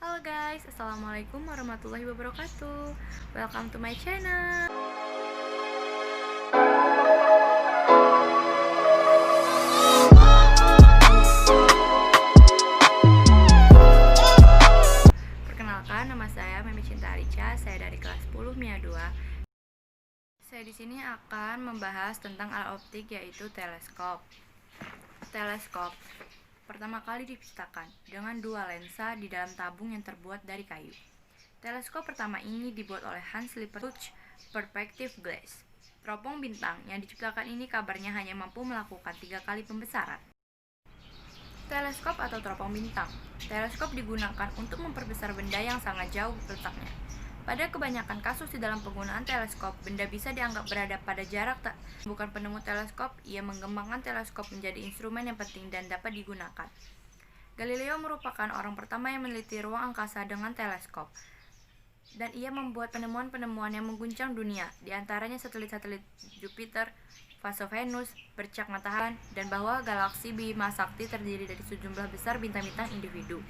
Halo guys, Assalamualaikum warahmatullahi wabarakatuh. Welcome to my channel. Perkenalkan, nama saya Memi Cinta Arica. Saya dari kelas 10 MIA 2. Saya di sini akan membahas tentang alat optik, yaitu teleskop. Teleskop pertama kali diciptakan dengan dua lensa di dalam tabung yang terbuat dari kayu. Teleskop pertama ini dibuat oleh Hans Lippershus Perspective Glass. Teropong bintang yang diciptakan ini kabarnya hanya mampu melakukan 3 kali pembesaran. Teleskop atau teropong bintang. Teleskop digunakan untuk memperbesar benda yang sangat jauh letaknya. Pada kebanyakan kasus di dalam penggunaan teleskop, benda bisa dianggap berada pada jarak tak. Bukan penemu teleskop, ia mengembangkan teleskop menjadi instrumen yang penting dan dapat digunakan. Galileo merupakan orang pertama yang meneliti ruang angkasa dengan teleskop, dan ia membuat penemuan-penemuan yang mengguncang dunia, di antaranya satelit-satelit Jupiter, fase Venus, bercak matahari, dan bahwa galaksi Bima Sakti terdiri dari sejumlah besar bintang-bintang individu.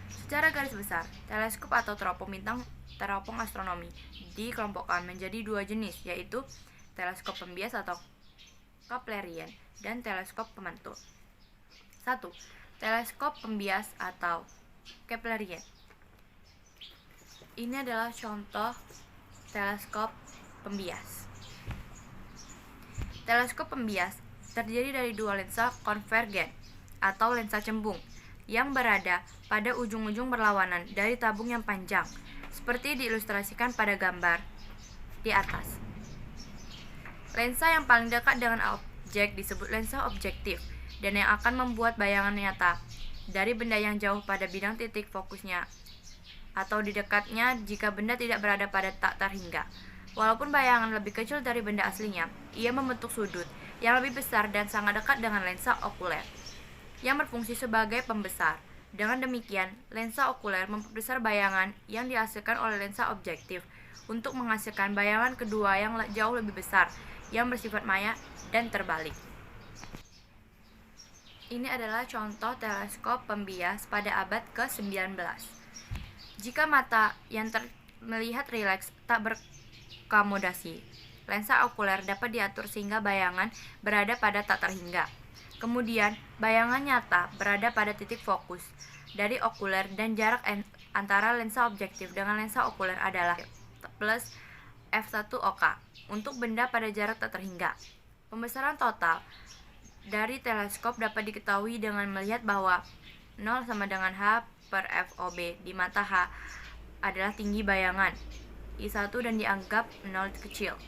Secara garis besar, teleskop atau teropong astronomi dikelompokkan menjadi dua jenis, yaitu teleskop pembias atau Keplerian dan teleskop pemantul. 1. Teleskop pembias atau Keplerian. Ini adalah contoh teleskop pembias. Teleskop pembias terdiri dari dua lensa konvergen atau lensa cembung yang berada pada ujung-ujung berlawanan dari tabung yang panjang, seperti diilustrasikan pada gambar di atas. Lensa yang paling dekat dengan objek disebut lensa objektif, dan yang akan membuat bayangan nyata dari benda yang jauh pada bidang titik fokusnya atau di dekatnya jika benda tidak berada pada tak terhingga. Walaupun bayangan lebih kecil dari benda aslinya, ia membentuk sudut yang lebih besar dan sangat dekat dengan lensa okuler, yang berfungsi sebagai pembesar. Dengan demikian, lensa okuler memperbesar bayangan yang dihasilkan oleh lensa objektif untuk menghasilkan bayangan kedua yang jauh lebih besar, yang bersifat maya dan terbalik. Ini adalah contoh teleskop pembias pada abad ke-19. Jika mata yang melihat rileks tak berkomodasi, lensa okuler dapat diatur sehingga bayangan berada pada tak terhingga. Kemudian, bayangan nyata berada pada titik fokus dari okuler, dan jarak antara lensa objektif dengan lensa okuler adalah plus f1 OK untuk benda pada jarak tak terhingga. Pembesaran total dari teleskop dapat diketahui dengan melihat bahwa 0 sama dengan H per FOB, di mata H adalah tinggi bayangan I1 dan dianggap 0 kecil,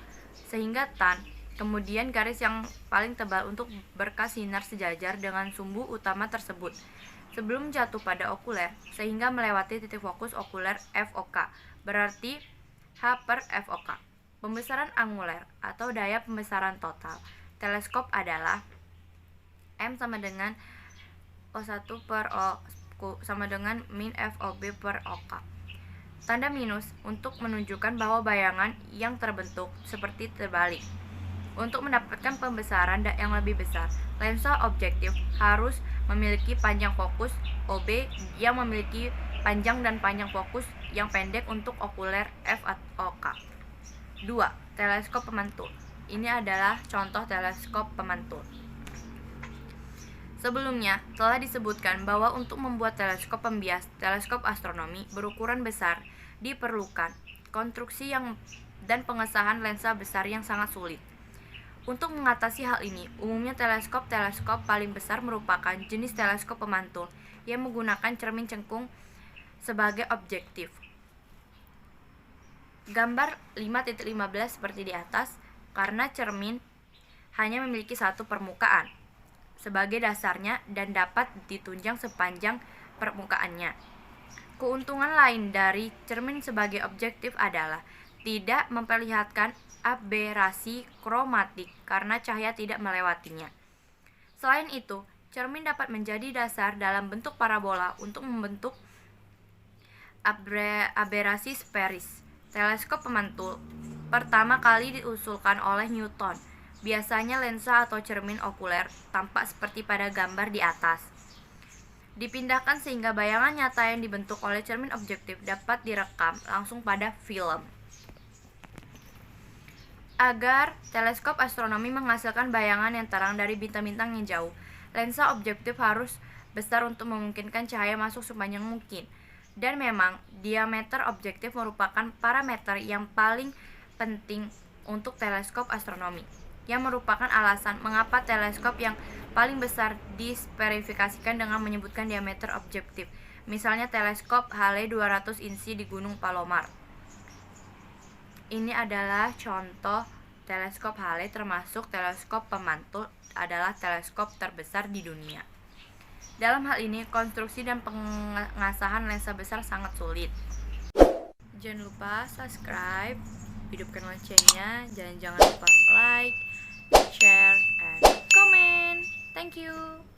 sehingga tan kemudian garis yang paling tebal untuk berkas sinar sejajar dengan sumbu utama tersebut sebelum jatuh pada okuler, sehingga melewati titik fokus okuler FOK, berarti H per FOK. Pembesaran anguler atau daya pembesaran total teleskop adalah M sama dengan O1 per O sama dengan min FOB per OK. Tanda minus untuk menunjukkan bahwa bayangan yang terbentuk seperti terbalik. Untuk mendapatkan pembesaran yang lebih besar, lensa objektif harus memiliki panjang fokus OB yang memiliki panjang dan panjang fokus yang pendek untuk okuler FOK. 2. Teleskop pemantul. Ini adalah contoh teleskop pemantul. Sebelumnya, telah disebutkan bahwa untuk membuat teleskop pembias, teleskop astronomi berukuran besar, diperlukan konstruksi dan pengesahan lensa besar yang sangat sulit. Untuk mengatasi hal ini, umumnya teleskop paling besar merupakan jenis teleskop pemantul yang menggunakan cermin cengkung sebagai objektif. Gambar 5.15 seperti di atas, karena cermin hanya memiliki satu permukaan sebagai dasarnya dan dapat ditunjang sepanjang permukaannya. Keuntungan lain dari cermin sebagai objektif adalah tidak memperlihatkan aberasi kromatik karena cahaya tidak melewatinya. Selain itu, cermin dapat menjadi dasar dalam bentuk parabola untuk membentuk aberasi sferis. Teleskop pemantul pertama kali diusulkan oleh Newton. Biasanya lensa atau cermin okuler tampak seperti pada gambar di atas. dipindahkan sehingga bayangan nyata yang dibentuk oleh cermin objektif dapat direkam langsung pada film. Agar teleskop astronomi menghasilkan bayangan yang terang dari bintang-bintang yang jauh, lensa objektif harus besar untuk memungkinkan cahaya masuk sepanjang mungkin. Dan memang, diameter objektif merupakan parameter yang paling penting untuk teleskop astronomi, yang merupakan alasan mengapa teleskop yang paling besar dispesifikasikan dengan menyebutkan diameter objektif. Misalnya teleskop Hale 200 inci di Gunung Palomar. Ini adalah contoh teleskop Hale, termasuk teleskop pemantul adalah teleskop terbesar di dunia. Dalam hal ini, konstruksi dan pengasahan lensa besar sangat sulit. Jangan lupa subscribe, hidupkan loncengnya, dan jangan lupa like, share, and comment. Thank you.